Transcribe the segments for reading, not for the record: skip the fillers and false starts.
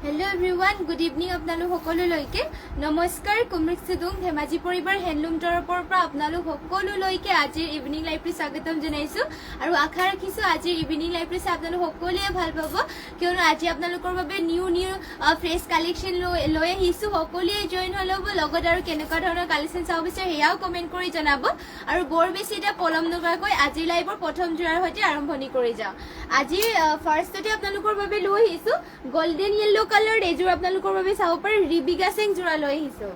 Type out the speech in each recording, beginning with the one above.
Hello everyone, good evening আপোনালোক সকলোলৈকে নমস্কাৰ কুমৰিক সিদুং ধেমাজি পৰিবাৰ হেণ্ডলুম তৰফৰ পৰা আপোনালোক সকলোলৈকে আজিৰ ইভিনিং লাইভটো স্বাগতম জনাইছো আৰু আশা ৰাখিছো আজিৰ ইভিনিং লাইভটো চাই আপোনালোক সকলোৱে ভাল পাব কিয়নো আজি আপোনালোকৰ বাবে নিউ ফ্ৰেছ কালেকশ্যন লৈ আহিছো সকলোৱে জয়েন হৈ ল'ব লগত আৰু কেনেকুৱা ধৰণৰ কালেকশ্যন চাব বিচাৰে সেয়াও কমেণ্ট কৰি জনাব আৰু বৰ বেছি এটা পলম নকৰাকৈ আজিৰ লাইভৰ প্ৰথম জোৰাৰ সৈতে আৰম্ভণি কৰি যাওঁ আজিৰ ফাৰ্ষ্টতে আপোনালোকৰ বাবে লৈ আহিছো গোল্ডেন য়েল্লো কালাৰ এযোৰ আপোনালোকৰ বাবে চাব পাৰে ৰিবিগা সিং জোৰা লৈ আহিছো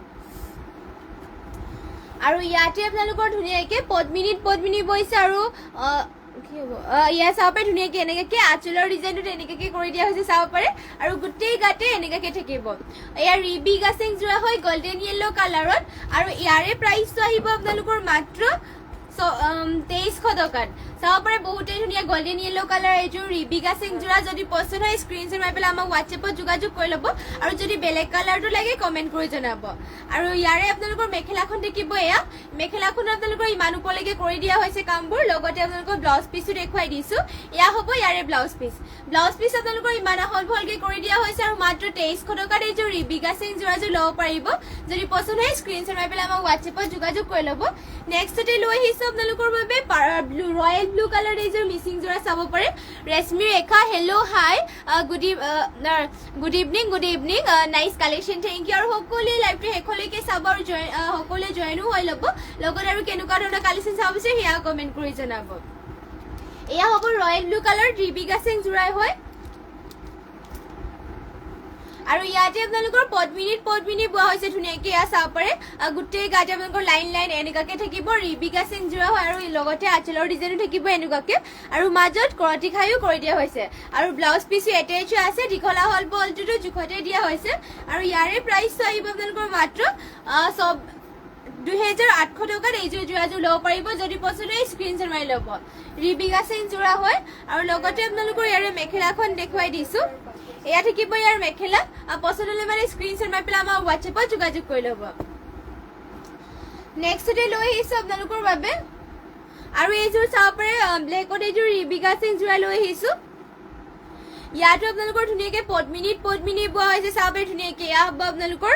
আৰু ইয়াতে আপোনালোকৰ ধুনীয়াকৈ পদ্মিনী বৈছে আৰু ইয়া চাব পাৰে ধুনীয়াকৈ এনেকৈ আঁচলৰ ডিজাইনটো এনেকৈ কৰি দিয়া হৈছে চাব পাৰে আৰু গোটেই গাতে এনেকৈ থাকিব এয়া ৰিবিগা সিং জোৰা হয় গোল্ডেন য়েল্লো কালাৰত আৰু ইয়াৰে প্ৰাইচটো আহিব আপোনালোকৰ মাত্ৰ 2300 টকাত চাব পাৰে বহুতে ধুনীয়া গোল্ডেন য়েল্লো কালাৰ এযোৰ ৰিবিগা সিং জোৰা যদি পছন্দ হয় স্ক্ৰীনশ্বট মাৰি পেলাই আমাক হোৱাটছএপত যোগাযোগ কৰি ল'ব আৰু যদি বেলেগ কালাৰটো লাগে কমেণ্ট কৰি জনাব আৰু ইয়াৰে আপোনালোকৰ মেখেলাখন দেখিব এয়া মেখেলাখন আপোনালোকৰ ইমান ওপৰলৈকে কৰি দিয়া হৈছে কামবোৰ লগতে আপোনালোকৰ ব্লাউজ পিচো দেখুৱাই দিছো এয়া হ'ব ইয়াৰে ব্লাউজ পিচ আপোনালোকৰ ইমান আহল-বহলকৈ কৰি দিয়া হৈছে আৰু মাত্ৰ 2300 টকাত এযোৰ ৰিবিগা সিং জোৰাযোৰ ল'ব পাৰিব যদি পছন্দ হয় স্ক্ৰীনশ্বট মাৰি পেলাই আমাক হোৱাটছএপত যোগাযোগ কৰি ল'ব নেক্সটতে লৈ আহিছো আপোনালোকৰ বাবে ৰয়েল ব্লু কালাৰ এযোৰ মিচিং জোৰা চাব পাৰে Reshmi Rekha hello' hi good evening nice collection thank you আৰু সকলোৱে লাইভটো শেষলৈকে চাব আৰু সকলোৱে জইনো হৈ ল'ব লগত আৰু কেনেকুৱা ধৰণৰ কালেকশ্যন চাব বিচাৰে সেয়া কমেণ্ট কৰি জনাব এয়া হ'ব ৰয়েল ব্লু কালাৰ ৰিবিগা সিং জোৰাই হয় আৰু ইয়াতে আপোনালোকৰ পদ্মিনী বোৱা হৈছে ধুনীয়াকৈ এয়া চাব পাৰে গোটেই গাতে আপোনালোকৰ লাইন এনেকুৱাকৈ থাকিব ৰিবিগা সিং জোৰা হয় আৰু লগতে আঁচলৰ ডিজাইনো থাকিব এনেকুৱাকৈ আৰু মাজত কৰতি খায়ো কৰি দিয়া হৈছে আৰু ব্লাউজ পিচো এটেচ আছে দীঘলা হল বলটোতো জোখতে দিয়া হৈছে আৰু ইয়াৰে প্ৰাইচটো আহিব আপোনালোকৰ মাত্ৰ 2800 টকাত এইযোৰ জোৰাযোৰ ল'ব পাৰিব যদি পছন্দ হয় স্ক্ৰীনশ্বট মাৰি ল'ব ৰিবিগা সিং জোৰা হয় আৰু লগতে আপোনালোকৰ ইয়াৰে মেখেলাখন দেখুৱাই দিছো এয়া থাকিব ইয়াৰ মেখেলা পছন্দ হ'লে মানে স্ক্ৰীনশ্বট মাৰি পেলাই আমাৰ হোৱাটছএপত যোগাযোগ কৰি ল'ব নেক্সটতে লৈ আহিছো আপোনালোকৰ বাবে আৰু এইযোৰ চাব পাৰে ব্লেকত এইযোৰ ৰিবিগা সিং জোৰা লৈ আহিছো ইয়াতো আপোনালোকৰ ধুনীয়াকৈ পদ্মিনী বোৱা হৈছে চাব পাৰে ধুনীয়াকৈ এয়া হ'ব আপোনালোকৰ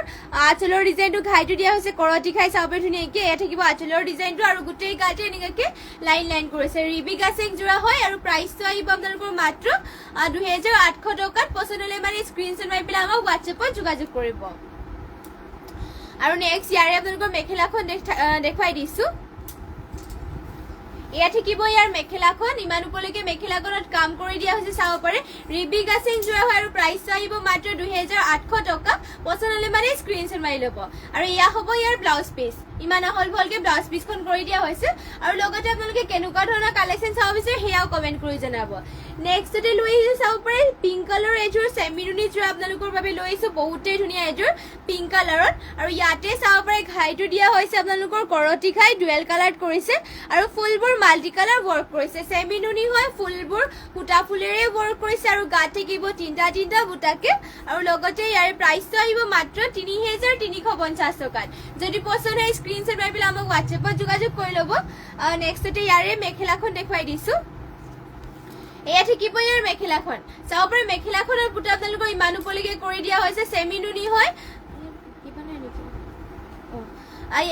আঁচলৰ ডিজাইনটো ঘাইটো দিয়া হৈছে কৰতি খাই চাব পাৰে ধুনীয়াকৈ এয়া থাকিব আঁচলৰ ডিজাইনটো আৰু গোটেই গাতে এনেকুৱাকৈ লাইন কৰিছে ৰিবিগা সিং জোৰা হয় আৰু প্ৰাইচটো আহিব আপোনালোকৰ মাত্ৰ 2800 টকাত পছন্দ হ'লে মানে স্ক্ৰীনশ্বট মাৰি পেলাই আমাক হোৱাটছএপত যোগাযোগ কৰিব আৰু নেক্সট ইয়াৰে আপোনালোকৰ মেখেলাখন দেখুৱাই দিছো এয়া থাকিব ইয়াৰ মেখেলাখন ইমান ওপৰলৈকে মেখেলাখনত কাম কৰি দিয়া হৈছে চাব পাৰে ৰিবিগা সিং জোৰা হয় আৰু প্ৰাইচটো আহিব মাত্ৰ 2800 টকা পছন্দ হ'লে মানে স্ক্ৰীনশ্বট মাৰি ল'ব আৰু এয়া হ'ব ইয়াৰ ব্লাউজ পিচ ইমান আহল-বহলকৈ ব্লাউজ পিচখন কৰি দিয়া হৈছে আৰু লগতে আপোনালোকে কেনেকুৱা ধৰণৰ কালেকশ্যন চাব বিচাৰে সেয়াও কমেণ্ট কৰি জনাব নেক্সটতে লৈ আহিছো চাব পাৰে পিংক কালাৰ এযোৰ চেমিৰুনি জোৰা আপোনালোকৰ বাবে লৈ আহিছো বহুতেই ধুনীয়া এযোৰ পিংক কালাৰত আৰু ইয়াতে চাব পাৰে ঘাইটো দিয়া হৈছে আপোনালোকৰ কৰতি ঘাই ডুৱেল কালাৰত কৰিছে আৰু ফুলবোৰ মাল্টি কালাৰ ৱৰ্ক কৰিছে চেমিৰুনি হয় ফুলবোৰ সূতা ফুলেৰে ৱৰ্ক কৰিছে আৰু গাত থাকিব তিনিটা বুটাকে আৰু লগতে ইয়াৰ প্ৰাইচটো আহিব মাত্ৰ 3350 টকাত যদি পছন্দ হয় স্ক্ৰীনশ্বট মাৰি পেলাই আমাক হোৱাটছএপত যোগাযোগ কৰি ল'ব নেক্সটতে ইয়াৰে মেখেলাখন দেখুৱাই দিছো এয়া থাকিব ইয়াৰ মেখেলাখন চাব পাৰে মেখেলাখনৰ বুটা আপোনালোকৰ ইমান ওপৰলৈকে কৰি দিয়া হৈছে চেমিনুনি হয়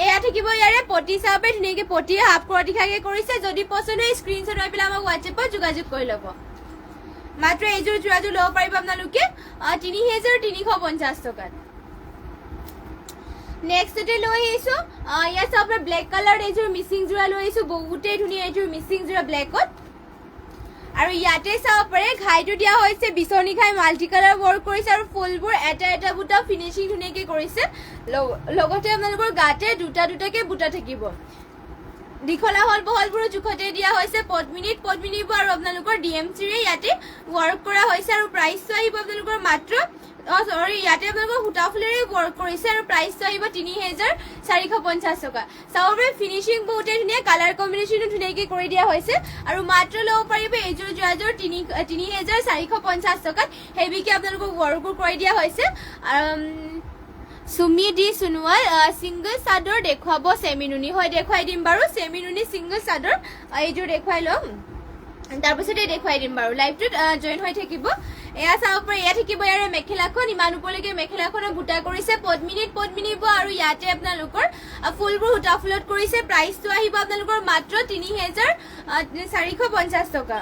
এয়া থাকিব ইয়াৰে পটি চাব পাৰে ধুনীয়াকৈ পটিয়ে হাফ কৰতি খাকে কৰিছে যদি পছন্দ হয় স্ক্ৰীনশ্বট মাৰি পেলাই আমাক হোৱাটছএপত যোগাযোগ কৰি ল'ব মাত্ৰ এইযোৰ জোৰাযোৰ ল'ব পাৰিব আপোনালোকে 3350 টকাত নেক্সটতে লৈ আহিছো ইয়াত আপোনাৰ ব্লেক কালাৰ এইযোৰ মিচিং জোৰা লৈ আহিছো বহুতেই ধুনীয়া এইযোৰ মিচিং জোৰা ব্লেকত আৰু ইয়াতে চাব পাৰে ঘাইটো দিয়া হৈছে বিচনী ঘাই মাল্টি কালাৰ ৱৰ্ক কৰিছে আৰু ফুলবোৰ এটা বুটা ফিনিচিং ধুনীয়াকৈ কৰিছে লগতে আপোনালোকৰ গাতে দুটাকৈ বুটা থাকিব দীঘলা হল বহলবোৰো জোখতে দিয়া হৈছে পদ্মিনীবোৰ আৰু আপোনালোকৰ DMCৰে ইয়াতে ৱৰ্ক কৰা হৈছে আৰু প্ৰাইচটো আহিব আপোনালোকৰ মাত্ৰ ইয়াতে আপোনালোকৰ সূতা ফুলেৰে ৱৰ্ক কৰিছে আৰু প্ৰাইচটো আহিব 3450 টকা চাব পাৰে ফিনিচিং বহুতে ধুনীয়া কালাৰ কম্বিনেশ্যনো ধুনীয়াকৈ কৰি দিয়া হৈছে আৰু মাত্ৰ ল'ব পাৰিব এইযোৰ জোৰাযোৰ 3450 টকাত হেভিকৈ আপোনালোকক ৱৰ্কবোৰ কৰি দিয়া হৈছে সুমি ডি সোনোৱাল সিংগল চাদৰ দেখুৱাব চেমিনুনি হয় দেখুৱাই দিম বাৰু চেমিনুনি সিংগল চাদৰ এইযোৰ দেখুৱাই ল'ম তাৰপিছতে দেখুৱাই দিম বাৰু লাইভটোত জয়েন হৈ থাকিব এয়া চাব পাৰে এয়া থাকিব ইয়াৰে মেখেলাখন ইমান ওপৰলৈকে মেখেলাখনৰ বুটা কৰিছে পদ্মিনীত পদ্মিনী ব আৰু ইয়াতে আপোনালোকৰ ফুলবোৰ সূতা ফুলত কৰিছে প্ৰাইচটো আহিব আপোনালোকৰ মাত্ৰ ৩,৪৫০ টকা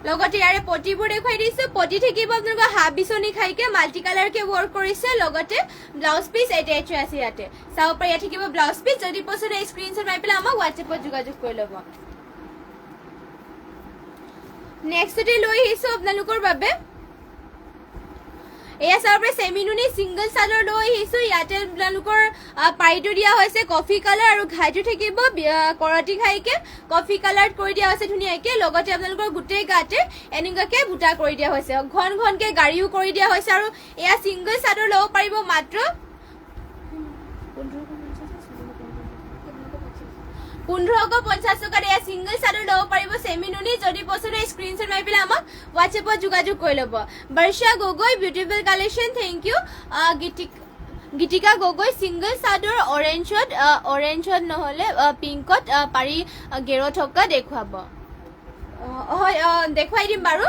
লগতে ইয়াৰে পটিবোৰ দেখুৱাই দিছো পটি থাকিব আপোনালোকৰ হাফ বিচনী খাইকে মাল্টি কালাৰকে ৱৰ্ক কৰিছে লগতে ব্লাউজ পিচ এটাচ আছে ইয়াতে চাব পাৰে ইয়াত থাকিব ব্লাউজ পিচ যদি পছন্দ হয় স্ক্ৰীনশ্বট মাৰি পেলাই আমাক হোৱাটছএপত যোগাযোগ কৰি ল'ব নেক্সটতে লৈ আহিছো আপোনালোকৰ বাবে এয়া চাব পাৰে সেমিনুনি সিঙ্গল চাদৰ লৈ আহিছো ইয়াতে আপোনালোকৰ পাইটো দিয়া হৈছে কফি কালাৰ আৰু ঘাইটো থাকিব কৰটি খাইকে কফি কালাৰ কৰি দিয়া হৈছে ধুনীয়াকে লগতে আপোনালোকৰ গোটেই গাতে এনেকুৱাকে বুটা কৰি দিয়া হৈছে ঘন ঘনকে গাড়ীও কৰি দিয়া হৈছে আৰু এয়া সিঙ্গল চাদৰ ল'ব পাৰিব মাত্ৰ 1550 টকাৰ এয়া সিঙ্গল চাদৰ ল'ব পাৰিব সেমিনুনি যদি পছন্দ হয় স্ক্ৰীনশ্বট মাৰি পেলাই আমাক হোৱাটছএপত যোগাযোগ কৰি ল'ব Barsha Gogoi beautiful collection thank you Geetika Gogoi single চাদৰ অৰেঞ্জত নহলে পিংকত পাৰি গেৰো থকা দেখুৱাব হয় দেখুৱাই দিম বাৰু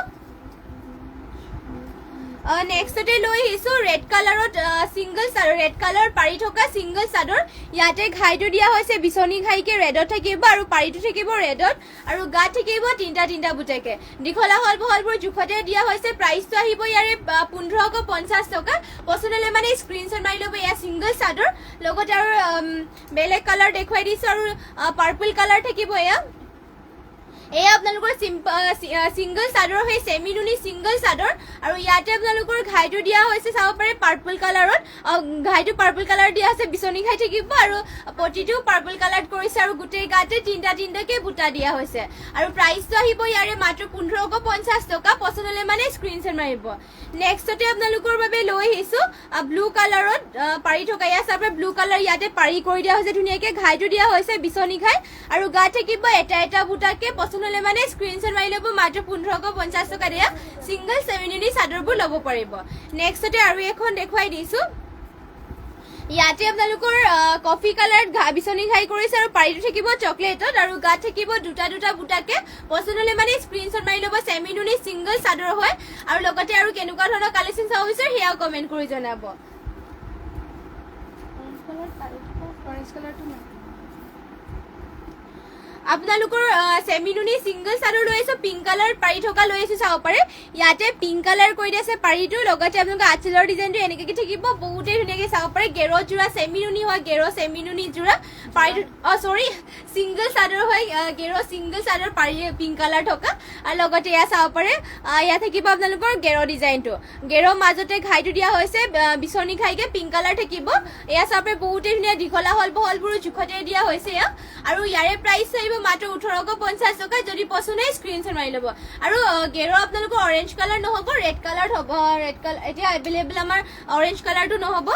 নেক্সটতে লৈ আহিছো ৰেড কালাৰত সিঙ্গল চাদৰ ৰেড কালাৰ পাৰি থকা সিঙ্গল চাদৰ ইয়াতে ঘাইটো দিয়া হৈছে বিচনী ঘাইকে ৰেডত থাকিব আৰু পাৰিটো থাকিব ৰেডত আৰু গাত থাকিব তিনটা বুটাকে দীঘলা হল বহলবোৰ জুখতে দিয়া হৈছে প্ৰাইচটো আহিব ইয়াৰে 1550 টকা পছন্দ হলে মানে স্ক্ৰীনশ্বট মাৰি ল'ব এয়া সিঙ্গল চাদৰ লগতে আৰু বেলেগ কালাৰ দেখুৱাই দিছো আৰু পাৰ্পল কালাৰ থাকিব এয়া আপোনালোকৰ সিঙ্গল চাদৰ হয় সেমিনুনি সিঙ্গল চাদৰ আৰু ইয়াতে আপোনালোকৰ ঘাইটো দিয়া হৈছে চাব পাৰে পাৰ্পল কালাৰত ঘাইটো পাৰ্পল কালাৰ দিয়া আছে বিচনী ঘাই থাকিব আৰু পটিটো পাৰ্পল কালাৰ কৰিছে আৰু গোটেই গাতে তিনটাকে বুটা দিয়া হৈছে আৰু প্ৰাইচটো আহিব ইয়াৰে মাত্ৰ 1550 টকা পছন্দ হলে মানে স্ক্ৰীনশ্বট মাৰিব নেক্সটতে আপোনালোকৰ বাবে লৈ আহিছো ব্লু কালাৰত পাৰি থকা এয়া চাব ব্লু কালাৰ ইয়াতে পাৰি কৰি দিয়া হৈছে ধুনীয়াকে ঘাইটো দিয়া হৈছে বিচনী ঘাই আৰু গাত থাকিব এটা বুটাকে হলে মানে স্ক্ৰীনশ্বট মাৰি ল'ব মাত্ৰ 1550 টকা দিয়া সিঙ্গল সেমিনুনি চাদৰবোৰ ল'ব পাৰিব নেক্সটতে আৰু এখন দেখুৱাই দিছো ইয়াতে আপোনালোকৰ কফি কালাৰত বিচনী ঘাই কৰিছে আৰু পাৰিটো থাকিব চকলেটত আৰু গাত থাকিব দুটা বুটাকে পছন্দ হলে মানে স্ক্ৰীনশ্বট মাৰি ল'ব সেমিনুনি সিঙ্গল চাদৰ হয় আৰু লগতে আৰু কেনেকুৱা ধৰণৰ কালেকশ্যন চাব বিচাৰে সেয়াও কমেন্ট কৰি জনাব অৰেঞ্জ কালাৰটো নাই আপোনালোকৰ সেমিনুনি সিঙ্গল চাদৰ লৈ আছো পিংক কালাৰ পাৰি থকা লৈ আছো চাব পাৰে ইয়াতে পিংক কালাৰ কৰি দিছে পাৰিটো লগতে আপোনালোকৰ আঁচলৰ ডিজাইনটো এনেকৈ থাকিব বহুতে ধুনীয়াকৈ চাব পাৰে গেৰো জোৰা সেমিনুনি হয় গেৰো সেমিনুনি জোৰা পাৰি সৰি সিঙ্গল চাদৰ হয় গেৰো সিঙ্গল চাদৰ পাৰি পিংক কালাৰ থকা আৰু লগতে এয়া চাব পাৰে এয়া থাকিব আপোনালোকৰ গেৰো ডিজাইনটো গেৰো মাজতে ঘাইটো দিয়া হৈছে বিচনী ঘাইকে পিংক কালাৰ থাকিব এয়া চাব পাৰে বহুতে ধুনীয়া দীঘলা হল বহলবোৰ জুখতে দিয়া হৈছে আৰু ইয়াৰে প্ৰাইচ আহিব মাত্ৰ 1850 টকা যদি পছন্দ হয় স্ক্ৰীনশ্বট মাৰি ল'ব আৰু গেৰো আপোনালোকৰ অৰেঞ্জ কালাৰ নহব ৰেড কালাৰ হ'ব ৰেড কালাৰ এতিয়া এভেইলেবল আমাৰ অৰেঞ্জ কালাৰটো নহব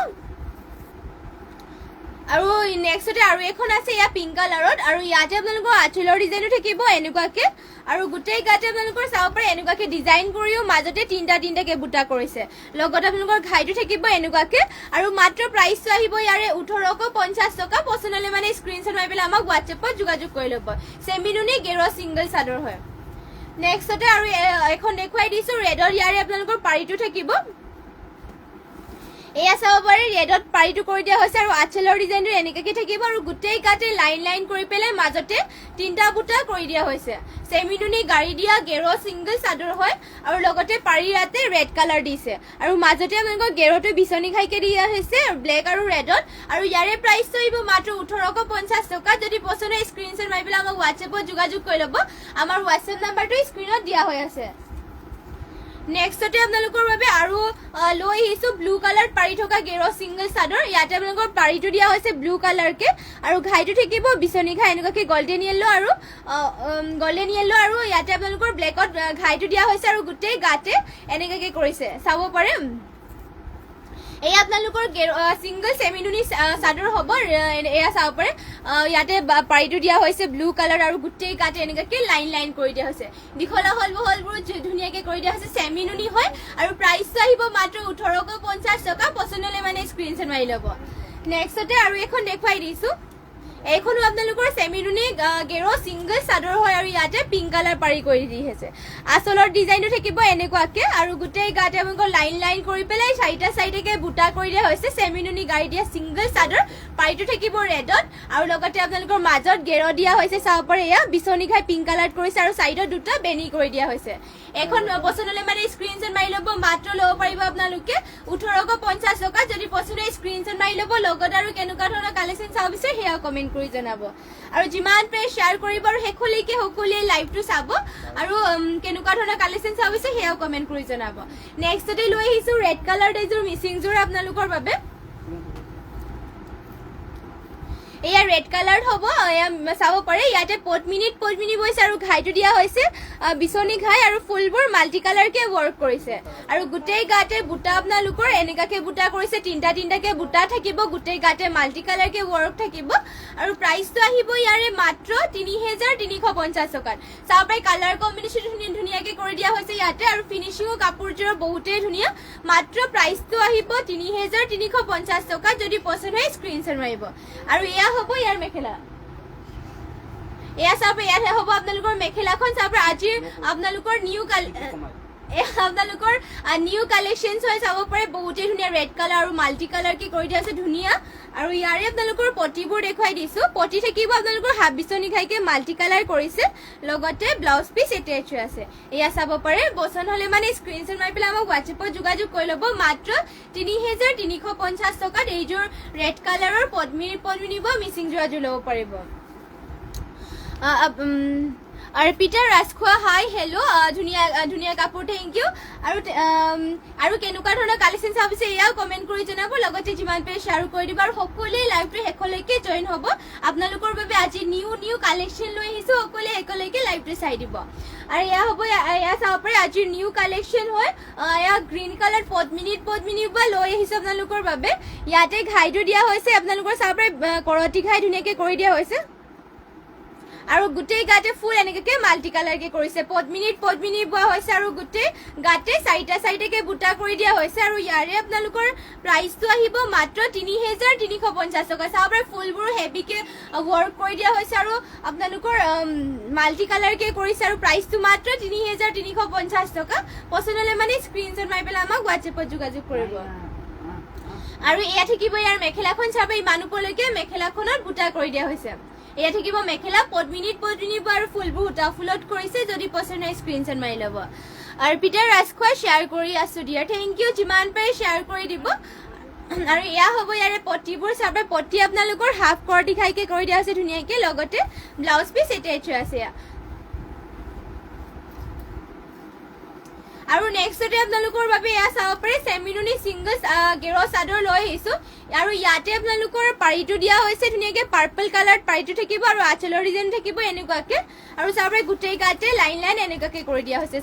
আৰু নেক্সটতে আৰু এখন আছে ইয়া পিংক কালাৰত আৰু ইয়াতে আপোনালোকৰ আঁচলৰ ডিজাইনটো থাকিব এনেকুৱাকে আৰু গোটেই গাতে আপোনালোকৰ চাব পাৰে এনেকুৱাকে ডিজাইন কৰিও মাজতে তিনটাকে বুটা কৰিছে লগতে আপোনালোকৰ ঘাইটো থাকিব এনেকুৱাকে আৰু মাত্ৰ প্ৰাইচটো আহিব ইয়াৰে 1850 টকা পছন্দ হলে মানে স্ক্ৰীনশ্বট মাৰি পেলাই আমাক হোৱাটছএপত যোগাযোগ কৰি ল'ব সেমিনুনি গেৰো সিঙ্গল চাদৰ হয় নেক্সটতে আৰু এখন দেখুৱাই দিছো ৰেডৰ ইয়াৰে আপোনালোকৰ পাৰিটো থাকিব এয়া চাব পাৰে ৰেডত পাৰিটো কৰি দিয়া হৈছে আৰু আঁচলৰ ডিজাইনটো এনেকৈ থাকিব আৰু গোটেই গাতে লাইন কৰি পেলাই মাজতে তিনটা বুটা কৰি দিয়া হৈছে সেমিনুনি গাড়ী দিয়া গেৰো সিঙ্গল চাদৰ হয় আৰু লগতে পাৰি ইয়াতে ৰেড কালাৰ দিছে আৰু মাজতে আপোনালোকৰ গেৰোটো বিচনী ঘাইকে দিয়া হৈছে ব্লেক আৰু ৰেডত আৰু ইয়াৰে প্ৰাইচটো আহিব মাত্ৰ 1850 টকা যদি পছন্দ হয় স্ক্ৰীনশ্বট মাৰি পেলাই আমাক হোৱাটছএপত যোগাযোগ কৰি ল'ব আমাৰ হোৱাটছএপ নাম্বাৰটো স্ক্ৰীনত দিয়া হৈ আছে নেক্সটতে আপোনালোকৰ বাবে আৰু লৈ আহিছো ব্লু কালাৰ পাৰি থকা গেৰো সিঙ্গল চাদৰ ইয়াতে আপোনালোকৰ পাৰিটো দিয়া হৈছে ব্লু কালাৰকে আৰু ঘাইটো থাকিব বিচনী ঘাই এনেকুৱাকে গোল্ডেন য়েল্লো আৰু ইয়াতে আপোনালোকৰ ব্লেকত ঘাইটো দিয়া হৈছে আৰু গোটেই গাতে এনেকুৱাকে কৰিছে চাব পাৰে এই আপোনালোকৰ সিঙ্গল সেমিনুনি চাদৰ হ'ব এয়া চাব পাৰে ইয়াতে পাৰিটো দিয়া হৈছে ব্লু কালাৰ আৰু গোটেই গাতে এনেকুৱাকে লাইন কৰি দিয়া হৈছে দীঘলা হল বহলবোৰ ধুনীয়াকে কৰি দিয়া হৈছে সেমিনুনি হয় আৰু প্ৰাইচটো আহিব মাত্ৰ 1850 টকা পছন্দ হলে মানে স্ক্ৰীনশ্বট মাৰি ল'ব নেক্সটতে আৰু এখন দেখুৱাই দিছো এইখনো আপোনালোকৰ চেমিৰুনি গেৰো সিঙ্গল চাদৰ হয় আৰু ইয়াতে পিংক কালাৰ পাৰি কৰি দি আছে আচলৰ ডিজাইনটো থাকিব এনেকুৱাকে আৰু গোটেই গাতে আপোনালোকৰ লাইন লাইন কৰি পেলাই চাৰিটা চাৰিটাকে বুটা কৰি দিয়া হৈছে চেমিৰুনি গাড়ী দিয়া সিঙ্গল চাদৰ পাৰিটো থাকিব ৰেডত আৰু লগতে আপোনালোকৰ মাজত গেৰো দিয়া হৈছে চাব পাৰে এয়া বিচনি খাই পিংক কালাৰ কৰিছে আৰু সাইডত দুটা বেনি কৰি দিয়া হৈছে এখন পছন্দ হলে মানে স্ক্ৰিনশ্বট মাৰি ল'ব মাত্ৰ ল'ব পাৰিব আপোনালোকে 1850 টকা যদি পছন্দ হয় স্ক্ৰিনশ্বট মাৰি ল'ব লগত আৰু কেনেকুৱা ধৰণৰ কালেকশ্যন চাব বিচাৰে সেয়া কমেন্ট কৰি জনাব আৰু যিমান পাৰে শ্বেয়াৰ কৰিব আৰু হেখলৈকে সকলোৱে লাইভটো চাব আৰু কেনেকুৱা ধৰণৰ কালেকশ্যন চাব বিচাৰে সেয়া কমেন্ট কৰি জনাব নেক্সটতে লৈ আহিছো ৰেড কালাৰ এযোৰ মিচিং যোৰ আপোনালোকৰ বাবে এয়া ৰেড কালাৰ হ'ব এয়া চাব পাৰে ইয়াতে পদ্মিনী বৈছে আৰু ঘাইটো দিয়া হৈছে বিচনি ঘাই আৰু ফুলবোৰ মাল্টি কালাৰ কে ওয়াৰ্ক কৰিছে আৰু গোটেই গাতে বুটা আপোনালোকৰ এনেকাকে বুটা কৰিছে তিনটাকে বুটা থাকিব গোটেই গাতে মাল্টি কালাৰ কে ওয়াৰ্ক থাকিব আৰু প্ৰাইসটো আহিব ইয়াৰে মাত্ৰ 3350 টকা চাব পাৰে কালাৰ কম্বিনেশন ধুনীয়াকে কৰি দিয়া হৈছে ইয়াতে আৰু ফিনিশিংও কাপোৰযোৰ বহুতেই ধুনীয়া মাত্ৰ প্ৰাইসটো আহিব 3350 টকা যদি পছন্দ হয় স্ক্ৰিনশ্বট মাৰিব আৰু এয়া হ'ব ইয়াৰ মেখেলা এয়া চাব ইয়াতে হ'ব আপোনালোকৰ মেখেলাখন চাব আজি আপোনালোকৰ নিউ কালেকশনস হয় চাব পাৰে বহুতে ধুনীয়া ৰেড কালাৰ আৰু মাল্টি কালাৰ কি কৰি দিয়া আছে ধুনীয়া আৰু ইয়াৰে আপোনালোকৰ পটিবোৰ দেখাই দিছো পটি থাকিব আপোনালোকৰ হাফ বিচনি খাইকে মাল্টি কালাৰ কৰিছে লগতে ব্লাউজ পিস এটেচ আছে এয়া চাব পাৰে পছন্দ হলে মানে স্ক্ৰিনশ্বট মাৰি পেলাই আমাক WhatsApp যোগাযোগ কৰি ল'ব মাত্ৰ 3350 টকাত এইযোৰ ৰেড কালাৰৰ পদ্মিনী মিচিং যোৰাযোৰ ল'ব পাৰিব অৰ্পিতা ৰাজখোৱা হাই হেল্ল ধুনীয়া কাপোৰ থেংক ইউ আৰু কেনেকুৱা ধৰণৰ কালেকশ্যন চাবিছে এয়াও কমেন্ট কৰি জনাব লগতে যিমান পাৰে শ্বেয়াৰ কৰি দিব আৰু সকলোৱে লাইভটো শেষলৈকে জইন হ'ব আপোনালোকৰ বাবে আজি নিউ কালেকশ্যন লৈ আহিছো সকলোৱে একেলগে লাইভটো চাই দিব আৰু এয়া হ'ব এয়া চাব পাৰে আজি নিউ কালেকশ্যন হয় এয়া গ্ৰীণ কালাৰ পদ্মিনী বা লৈ আহিছো আপোনালোকৰ বাবে ইয়াতে ঘাইটো দিয়া হৈছে আপোনালোকৰ চাব পাৰে কৰতি ঘাই ধুনীয়াকে কৰি দিয়া হৈছে আৰু গোটেই গাতে ফুল এনেকে মাল্টি কালাৰ কে কৰিছে পদ্মিনী বোৱা হৈছে আৰু গোটেই গাতে চাৰিটাকে বুটা কৰি দিয়া হৈছে আৰু ইয়াৰে আপোনালোকৰ প্ৰাইসটো আহিব মাত্ৰ 3350 টকা চাব ফুলবোৰ হেভিকে ওয়াৰ্ক কৰি দিয়া হৈছে আৰু আপোনালোকৰ মাল্টি কালাৰ কে কৰিছে আৰু প্ৰাইসটো মাত্ৰ 3350 টকা পছন্দ হলে মানে স্ক্ৰিনশ্বট মাৰি পেলাই আমাক WhatsApp যোগাযোগ কৰিব আৰু এয়া থাকিব ইয়াৰ মেখেলাখন চাব ইমানলৈকে মেখেলাখনত বুটা কৰি দিয়া হৈছে এয়া থাকিব মেখেলা পদ্মিনী আৰু ফুলবোৰ উটা ফুলত কৰিছে যদি পছন্দ হয় স্ক্ৰিনশ্বট মাৰি ল'ব আৰু পিটাৰ ৰাজখোৱা শ্বেয়াৰ কৰি আছো ডিয়াৰ থেংক ইউ যিমান পাৰে শ্বেয়াৰ কৰি দিব আৰু এয়া হ'ব ইয়াৰে পটিবোৰ চাব পটি আপোনালোকৰ হাফ কৰটি খাইকে কৰি দিয়া আছে ধুনীয়াকে লগতে ব্লাউজ পিস এটেচ আছে আৰু নেক্সটতে আপোনালোকৰ বাবে এয়া চাব পাৰে চেমিৰুনি সিঙ্গল গেৰো চাদৰ লৈ আহিছো আৰু ইয়াতে আপোনালোকৰ পাৰিটো দিয়া হৈছে ধুনীয়াকে পাৰ্পল কালাৰ পাৰিটো থাকিব আৰু আঁচলৰ ডিজাইন থাকিব এনেকুৱাকে আৰু চাব পাৰে গোটেই গাতে লাইন এনেকুৱাকে কৰি দিয়া হৈছে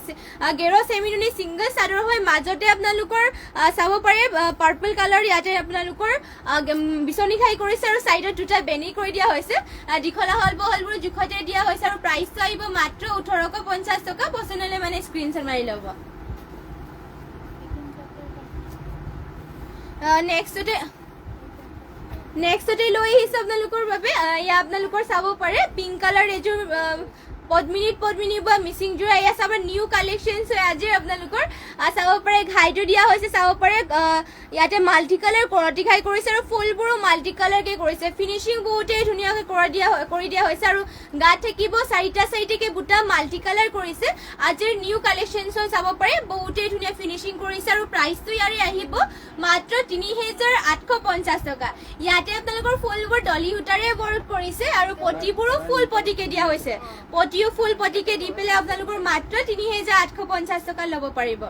গেৰো চেমিৰুনি সিঙ্গল চাদৰ হয় মাজতে আপোনালোকৰ চাব পাৰে পাৰ্পল কালাৰ ইয়াতে আপোনালোকৰ বিচনি খাই কৰিছে আৰু সাইডত দুটা বেনি কৰি দিয়া হৈছে দীঘলা হলবোৰ জুখতে দিয়া হৈছে আৰু প্ৰাইসটো আহিব মাত্ৰ 1850 টকা পছন্দ হলে মানে স্ক্ৰিনশ্বট মাৰি ল'ব নেক্সটতে লৈ আহিছো আপোনালোকৰ বাবে এয়া আপোনালোকৰ চাব পাৰে পিংক কালাৰ এযোৰ পদ্মিনী বা মিচিং যোৰা এয়া চাব নিউ কালেকশ্যনস হয় আজি আপোনালোকৰ চাব পাৰে ঘাইটো দিয়া হৈছে চাব পাৰে ইয়াতে মাল্টি কালাৰ কৰতি ঘাই কৰিছে আৰু ফুলবোৰো মাল্টি কালাৰ কে কৰিছে ফিনিশিং বহুতেই ধুনীয়াকৈ কৰি দিয়া হৈছে আৰু গাত থাকিব চাৰিটাকে বুটা মাল্টি কালাৰ কৰিছে আজিৰ নিউ কালেকশ্যনস চাব পাৰে বহুতেই ধুনীয়া ফিনিশিং কৰিছে আৰু প্ৰাইসটো ইয়াৰে আহিব মাত্ৰ 3850 টকা ইয়াতে আপোনালোকৰ ফুলবোৰ ডলি সূতাৰে ওয়াৰ্ক কৰিছে আৰু পটিবোৰো ফুল পটিকে দিয়া হৈছে পটিও ফুল পটিকে দি পেলাই আপোনালোকৰ মাত্ৰ 3850 টকা ল'ব পাৰিব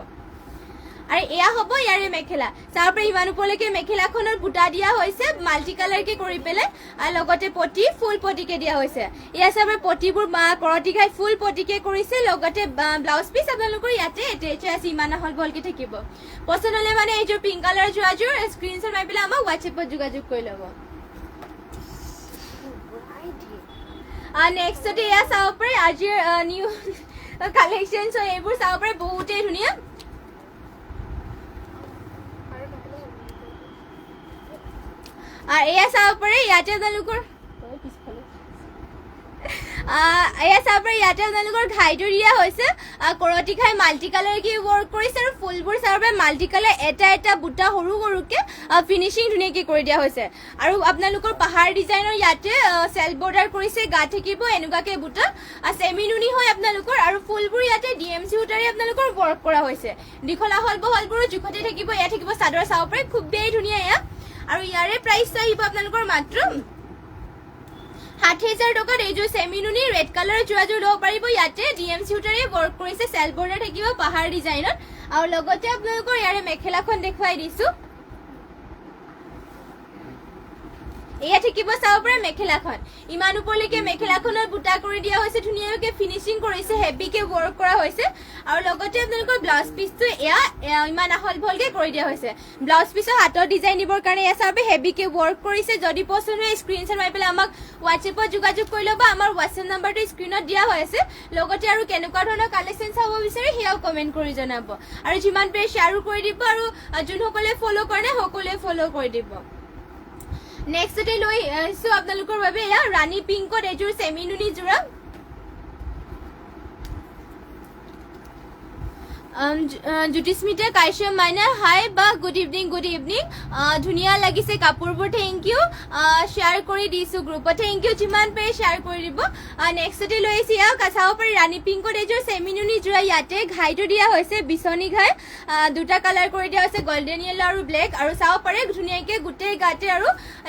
আৰু এয়া হ'ব ইয়াৰে মেখেলা চাব পাৰে ইমান উপলৈকে মেখেলাখনৰ বুটা দিয়া হৈছে মাল্টি কালাৰ কে কৰি পেলাই আৰু লগতে পটি ফুল পটিকে দিয়া হৈছে এয়া চাব পটিবোৰ কৰতি খাই ফুল পটিকে কৰিছে লগতে ব্লাউজ পিস আপোনালোকৰ ইয়াতে এটেচ আছে ইমান হলকে থাকিব পছন্দ হলে মানে এইযোৰ পিংক কালাৰ যোৰাযোৰ স্ক্ৰিনশ্বট মাৰি পেলাই আমাক WhatsApp যোগাযোগ কৰি ল'ব নেক্সটতে এয়া চাব পাৰে আজিৰ নিউ কালেকশ্যনস এইবোৰ চাব পাৰে বহুতেই ধুনীয়া আৰু এয়া চাব পাৰে ইয়াতে আপোনালোকৰ এয়া চাব পাৰে ইয়াতে আপোনালোকৰ ঘাইটো দিয়া হৈছে কৰতি ঘাই মাল্টি কালাৰ কি ৱৰ্ক কৰিছে আৰু ফুলবোৰ চাব পাৰে মাল্টি কালাৰ এটা এটা বুটা সৰু সৰুকে ফিনিচিং ধুনীয়াকৈ কৰি দিয়া হৈছে আৰু আপোনালোকৰ পাহাৰ ডিজাইনৰ ইয়াতে চেল্ফ বৰ্ডাৰ কৰিছে গা থাকিব এনেকুৱাকে বুটা চেমি নুনি হয় আপোনালোকৰ আৰু ফুলবোৰ ইয়াতে DMC সূতাৰে আপোনালোকৰ ৱৰ্ক কৰা হৈছে দীঘল আহল বহলবোৰো জোখতে থাকিব এয়া থাকিব চাদৰ চাব পাৰে খুব বেই ধুনীয়া এয়া আৰু ইয়াৰে প্ৰাইচ আহিব আপোনালোকৰ মাত্ৰ 60,000 টকাত এইযোৰ চেমি নুনি ৰেড কালাৰৰ যোৰাযোৰ ল'ব পাৰিব ইয়াতে DMC সূতাৰে ৱৰ্ক কৰিছে চেল্ফ বৰ্ডাৰ থাকিব পাহাৰ ডিজাইনত আৰু লগতে আপোনালোকৰ ইয়াৰে মেখেলাখন দেখুৱাই দিছো এয়া থাকিব চাব পাৰে মেখেলাখন ইমান ওপৰলৈকে মেখেলাখনত বুটা কৰি দিয়া হৈছে ধুনীয়াকৈ ফিনিচিং কৰিছে হেভিকে ৱৰ্ক কৰা হৈছে আৰু লগতে আপোনালোকৰ ব্লাউজ পিচটো এয়া ইমান আহল বহলকে কৰি দিয়া হৈছে ব্লাউজ পিচৰ হাতৰ ডিজাইন দিবৰ কাৰণে এয়া চাব হেভিকে ৱৰ্ক কৰিছে যদি পছন্দ হয় স্ক্ৰীনশ্বট মাৰি পেলাই আমাক হোৱাটছএপত যোগাযোগ কৰি ল'ব আমাৰ হোৱাটছএপ নাম্বাৰটো স্ক্ৰীনত দিয়া হৈ আছে লগতে আৰু কেনেকুৱা ধৰণৰ কালেকশ্যন চাব বিচাৰে সেয়াও কমেণ্ট কৰি জনাব আৰু যিমান পাৰে শ্বেয়াৰো কৰি দিব আৰু যোনসকলে ফ'ল' কৰে নাই সকলোৱে ফ'ল' কৰি দিব নেক্সটতে লৈ আহিছো আপোনালোকৰ বাবে এয়া ৰাণী পিংকত এযোৰ চেমি নুনি যোৰা জ্যোতিস্মিতা কাশ্যপ মাইনা হাই বা গুড ইভিনিং ধুনীয়া লাগিছে কাপোৰবোৰ থেংক ইউ শ্বেয়াৰ কৰি দিছো গ্ৰুপত থেংক ইউ যিমান পাৰে শ্বেয়াৰ কৰি দিব নেক্সটতে লৈ আহিছে এয়া চাব পাৰি ৰাণী পিংকত এযোৰ চেমি নুনি যোৰা ইয়াতে ঘাইটো দিয়া হৈছে বিচনী ঘাই দুটা কালাৰ কৰি দিয়া হৈছে গল্ডেন য়েলো আৰু ব্লেক আৰু চাব পাৰে ধুনীয়াকৈ গোটেই গাতে আৰু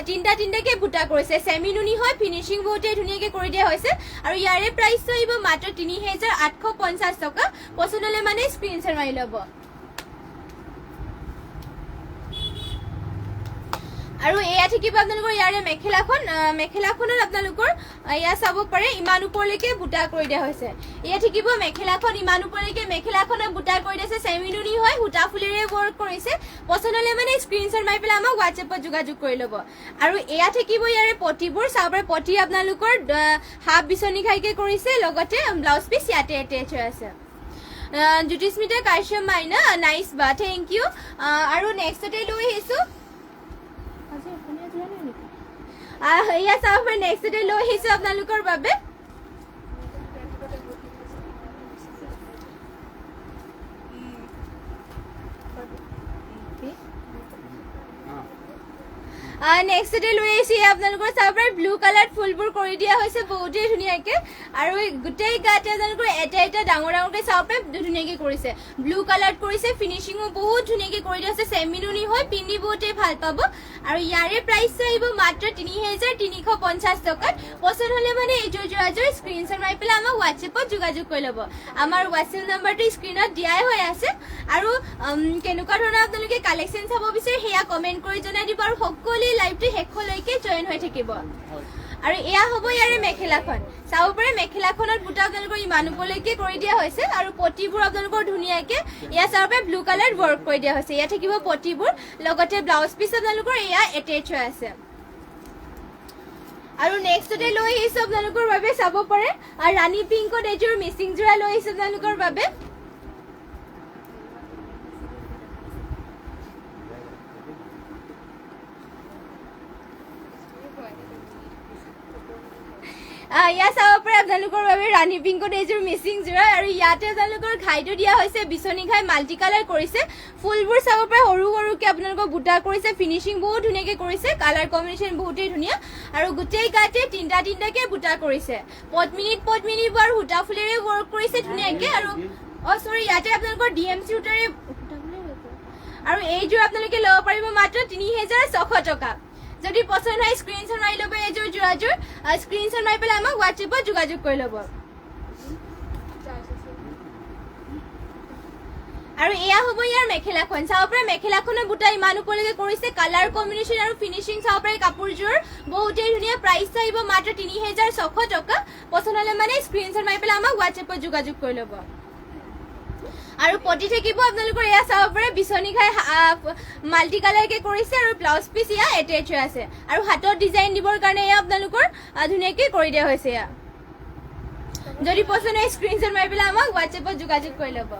তিনিটাকে বুটা কৰিছে চেমি নুনি হয় ফিনিচিং বহুতেই ধুনীয়াকৈ কৰি দিয়া হৈছে আৰু ইয়াৰে প্ৰাইচটো আহিব মাত্ৰ 3,850 টকা পচন্দ হ'লে মানে স্ক্ৰীনশ্বট মাৰি ল'ব আৰু এয়া থাকিব আপোনালোকৰ ইয়াৰে মেখেলাখনত আপোনালোকৰ এয়া চাব পাৰে ইমান ওপৰলৈকে বুটা কৰি দিয়া হৈছে এয়া থাকিব মেখেলাখন ইমান ওপৰলৈকে মেখেলাখনত বুটা কৰি দিছে চেমি নুনি হয় সূতা ফুলেৰে ৱৰ্ক কৰিছে পচন্দ হ'লে মানে স্ক্ৰীনশ্বট মাৰি পেলাই আমাক হোৱাটছএপত যোগাযোগ কৰি ল'ব আৰু এয়া থাকিব ইয়াৰে পটিবোৰ চাব পাৰে পটি আপোনালোকৰ হাফ বিচনী ঘাইকে কৰিছে লগতে ব্লাউজ পিচ ইয়াতে এটেচ হৈ আছে জ্যোতিস্মিতা কাশ্যপ মাইনা নাইচ বা থেংক ইউ আৰু নেক্সটতে লৈ আহিছো এয়া চাব পাৰে নেক্সটতে লৈ আহিছো আপোনালোকৰ বাবে নেক্সটতে লৈ আহিছো আপোনালোকৰ চাব পাৰে ব্লু কালাৰ ফুলবোৰ কৰি দিয়া হৈছে বহুতেই ধুনীয়াকৈ আৰু গোটেই গাতে আপোনালোকৰ এটা ডাঙৰকৈ চাব পাৰে ধুনীয়াকৈ কৰিছে ব্লু কালাৰ কৰিছে ফিনিচিঙো বহুত ধুনীয়াকৈ কৰি দিয়া হৈছে চেমি নুনি হয় পিন্ধি বহুতেই ভাল পাব আৰু ইয়াৰে প্ৰাইচটো আহিব মাত্ৰ 3,350 টকাত পচন্দ হ'লে মানে এইযোৰ যোৰাযোৰ স্ক্ৰীনশ্বট মাৰি পেলাই আমাক হোৱাটছএপত যোগাযোগ কৰি ল'ব আমাৰ হোৱাটছএপ নাম্বাৰটো স্ক্ৰীনত দিয়াই হৈ আছে আৰু কেনেকুৱা ধৰণৰ আপোনালোকে কালেকশ্যন চাব বিচাৰে সেয়া কমেণ্ট কৰি জনাই দিব আৰু সকলোৱে লাইভটো শেষলৈকে জইন হৈ থাকিব আৰু এয়া হ'ব ইয়াৰে মেখেলাখন চাব পাৰে মেখেলাখনত বুটা আপোনালোকৰ ইমান ওপৰলৈকে কৰি দিয়া হৈছে আৰু পটিবোৰ আপোনালোকৰ ধুনীয়াকৈ এয়া চাব পাৰে ব্লু কালাৰ ৱৰ্ক কৰি দিয়া হৈছে এয়া থাকিব পটিবোৰ লগতে ব্লাউজ পিচ আপোনালোকৰ এয়া এটেচ হৈ আছে আৰু নেক্সটতে লৈ আহিছো আপোনালোকৰ বাবে চাব পাৰে আৰু ৰাণী পিংকত এযোৰ মিচিং যোৰা লৈ আহিছো আপোনালোকৰ বাবে ইয়া চাব পাৰে আপোনালোকৰ বাবে ৰাণী পিংকত এযোৰ মিচিং যোৰা আৰু ইয়াতে আপোনালোকৰ ঘাইটো দিয়া হৈছে বিচনী ঘাই মাল্টি কালাৰ কৰিছে ফুলবোৰ চাব পাৰে সৰু সৰুকৈ আপোনালোকৰ বুটা কৰিছে ফিনিচিং বহুত ধুনীয়াকৈ কৰিছে কালাৰ কম্বিনেশ্যন বহুতেই ধুনীয়া আৰু গোটেই গাতে তিনিটাকে বুটা কৰিছে পদ্মিনীবোৰ আৰু সূতা ফুলেৰে ৱৰ্ক কৰিছে ধুনীয়াকৈ আৰু চৰি ইয়াতে আপোনালোকৰ DMC সূতাৰে আৰু এইযোৰ আপোনালোকে ল'ব পাৰিব মাত্ৰ 3,600 টকা যদি পছন্দ হয় স্ক্ৰীনশ্বট মাৰি ল'ব এইযোৰ যোৰাযোৰ স্ক্ৰীনশ্বট মাৰি পেলাই আমাক হোৱাটছএপত যোগাযোগ কৰি ল'ব আৰু এয়া হ'ব ইয়াৰ মেখেলাখন চাব পাৰে মেখেলাখনৰ বুটা ইমান ওপৰলৈকে কৰিছে কালাৰ কম্বিনেশ্যন আৰু ফিনিচিং চাব পাৰে কাপোৰযোৰ বহুতেই ধুনীয়া প্ৰাইচ আহিব মাত্ৰ 3,600 টকা পছন্দ হ'লে মানে স্ক্ৰীনশ্বট মাৰি পেলাই আমাক হোৱাটছএপত যোগাযোগ কৰি ল'ব আৰু পটি থাকিব আপোনালোকৰ এয়া চাব পাৰে বিচনী ঘাই মাল্টি কালাৰকে কৰিছে আৰু ব্লাউজ পিচ এয়া এটেচ হৈ আছে আৰু হাতৰ ডিজাইন দিবৰ কাৰণে এয়া আপোনালোকৰ ধুনীয়াকৈ কৰি দিয়া হৈছে এয়া যদি পছন্দ হয় স্ক্ৰীনশ্বট মাৰি পেলাই আমাক হোৱাটছএপত যোগাযোগ কৰি ল'ব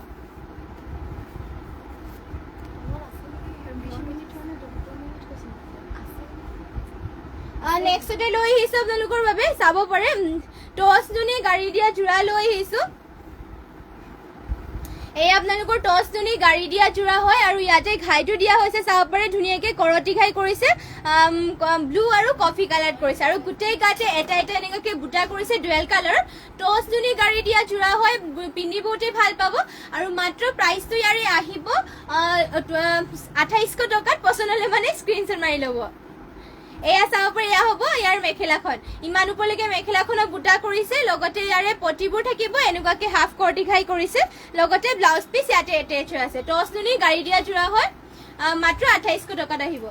নেক্সটতে লৈ আহিছো আপোনালোকৰ বাবে চাব পাৰে টচ নুনি গাড়ী দিয়া যোৰা লৈ আহিছো এই আপোনালোকৰ টচ নুনি গাড়ী দিয়া যোৰা হয় আৰু ইয়াতে ঘাইটো দিয়া হৈছে চাব পাৰে ধুনীয়াকৈ কৰতি ঘাই কৰিছে ব্লু আৰু কফি কালাৰ কৰিছে আৰু গোটেই গাতে এটা এটা এনেকৈ বুটা কৰিছে ডুৱেল কালাৰ টচ নুনি গাড়ী দিয়া যোৰা হয় পিন্ধি বহুতেই ভাল পাব আৰু মাত্ৰ প্ৰাইচটো ইয়াৰে আহিব 2800 টকাত পছন্দ হ'লে মানে স্ক্ৰীনশ্বট মাৰি ল'ব এয়া চাব পাৰে এয়া হ'ব ইয়াৰ মেখেলাখন ইমান ওপৰলৈকে মেখেলাখনক বুটা কৰিছে লগতে ইয়াৰে পটিবোৰ থাকিব এনেকুৱাকৈ হাফ কৰ্টি ঘাই কৰিছে লগতে ব্লাউজ পিচ ইয়াতে এটেচ হৈ আছে টচ নুনি গাড়ী দিয়া যোৰা হয় মাত্ৰ 2800 টকাত আহিব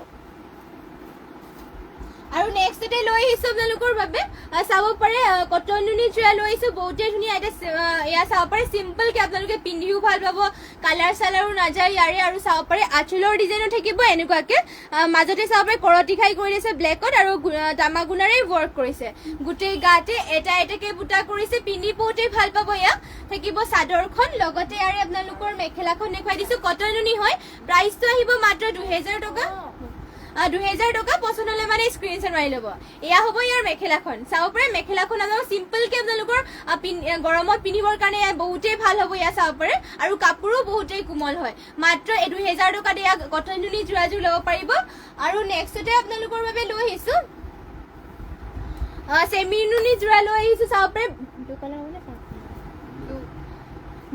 আৰু নেক্সটতে লৈ আহিছো আপোনালোকৰ বাবে চাব পাৰে কটন নুনি যোৰা লৈ আহিছো বহুতে ধুনীয়া এয়া চাব পাৰে চিম্পলকৈ আপোনালোকে পিন্ধিও ভাল পাব কালাৰ চালাৰো নাযায় ইয়াৰে আৰু চাব পাৰে আঁচলৰ ডিজাইনো থাকিব এনেকুৱাকৈ মাজতে চাব পাৰে কৰতি ঘাই কৰি দিছে ব্লেকত আৰু দামাগুণাৰে ৱৰ্ক কৰিছে গোটেই গাতে এটা এটাকৈ বুটা কৰিছে পিন্ধি বহুতেই ভাল পাব এয়া থাকিব চাদৰখন লগতে ইয়াৰে আপোনালোকৰ মেখেলাখন দেখুৱাই দিছো কটন নুনি হয় প্ৰাইচটো আহিব মাত্ৰ 2000 টকা 2000 টকা পছন্দ হ'লে মানে স্ক্ৰীনশ্বট মাৰি ল'ব এয়া হ'ব ইয়াৰ মেখেলাখন চাব পাৰে মেখেলাখন আপোনালোক চিম্পলকৈ আপোনালোকৰ গৰমত পিন্ধিবৰ কাৰণে বহুতেই ভাল হ'ব এয়া চাব পাৰে আৰু কাপোৰো বহুতেই কোমল হয় মাত্ৰ 2000 টকাত এয়া কটন নুনি যোৰাযোৰ ল'ব পাৰিব আৰু নেক্সটতে আপোনালোকৰ বাবে লৈ আহিছো চেমি নুনি যোৰা লৈ আহিছো চাব পাৰে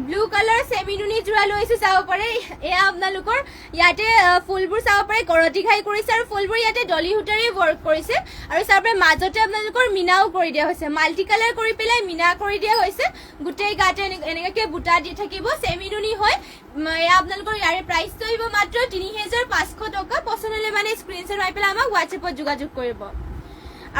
ব্লু কালাৰ চেমি নুনি যোৰা লৈ আহিছো চাব পাৰে এয়া আপোনালোকৰ ইয়াতে ফুলবোৰ চাব পাৰে কৰতি ঘাই কৰিছে আৰু ফুলবোৰ ইয়াতে ডলি সূতাৰে ৱৰ্ক কৰিছে আৰু চাব পাৰে মাজতে আপোনালোকৰ মিনাও কৰি দিয়া হৈছে মাল্টি কালাৰ কৰি পেলাই মিনা কৰি দিয়া হৈছে গোটেই গাতে এনেকৈ বুটা দি থাকিব চেমি নুনি হয় এয়া আপোনালোকৰ ইয়াৰে প্ৰাইচটো আহিব মাত্ৰ 3500 টকা পছন্দ হ'লে মানে স্ক্ৰীনশ্বট মাৰি পেলাই আমাক হোৱাটছএপত যোগাযোগ কৰিব